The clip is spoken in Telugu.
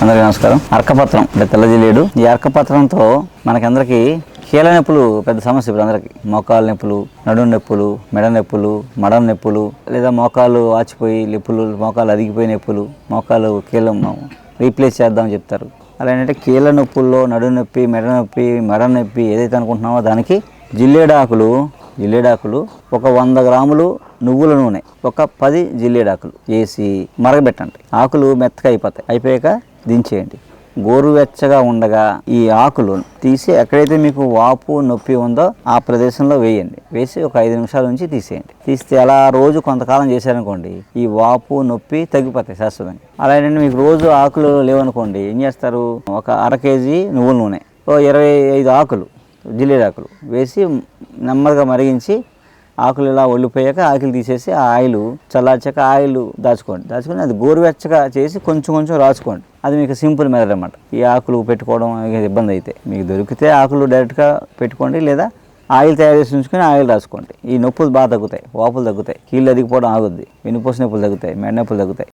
అందరికీ నమస్కారం. అర్కపత్రం అంటే తెల్ల జిల్లేడు. ఈ అర్కపత్రంతో మనకందరికీ కీళ్ళ నొప్పులు పెద్ద సమస్య. ఇప్పుడు అందరికి మోకాలు నొప్పులు, నడుము నొప్పులు, మెడ నొప్పులు, మడం నొప్పులు, లేదా మోకాలు ఆచిపోయి నొప్పులు, మోకాలు అదిగిపోయి నొప్పులు, మోకాలు కీళ్ళ రీప్లేస్ చేద్దామని చెప్తారు. అలా ఏంటంటే కీళ్ళ నొప్పుల్లో నడుము నొప్పి, మెడ నొప్పి, మడం నొప్పి ఏదైతే అనుకుంటున్నామో దానికి జిల్లేడాకులు ఒక 100 గ్రాములు నువ్వుల నూనె, ఒక 10 జిల్లేడాకులు వేసి మరగబెట్టండి. ఆకులు మెత్తగా అయిపోయాక దించేయండి. గోరువెచ్చగా ఉండగా ఈ ఆకులు తీసి ఎక్కడైతే మీకు వాపు నొప్పి ఉందో ఆ ప్రదేశంలో వేయండి. వేసి ఒక 5 నిమిషాల నుంచి తీసేయండి. తీస్తే అలా రోజు కొంతకాలం చేశారనుకోండి ఈ వాపు నొప్పి తగ్గిపోతాయి శాశ్వతంగా. అలా ఏంటంటే మీకు రోజు ఆకులు లేవనుకోండి, ఏం చేస్తారు, ఒక 1/2 కేజీ నువ్వుల నూనె, ఓ 25 ఆకులు జిల్లేడాకులు వేసి నెమ్మదిగా మరిగించి ఆకులు ఇలా ఒళ్ళిపోయాక ఆకులు తీసేసి ఆ ఆయిల్ చల్లార్చాక ఆయిల్ దాచుకొని అది గోరువెచ్చగా చేసి కొంచెం రాసుకోండి. అది మీకు సింపుల్ మెథడ్ అన్నమాట. ఈ ఆకులు పెట్టుకోవడం ఇబ్బంది అయితే మీకు దొరికితే ఆకులు డైరెక్ట్గా పెట్టుకోండి, లేదా ఆయిల్ తయారు చేసి ఉంచుకొని ఆయిల్ రాసుకోండి. ఈ నొప్పులు బాగా తగ్గుతాయి, వాపులు తగ్గుతాయి, కీళ్ళు అదిగిపోవడం ఆగుద్ది, వెన్నుపూస నొప్పులు తగ్గుతాయి, మెడ నొప్పులు తగ్గుతాయి.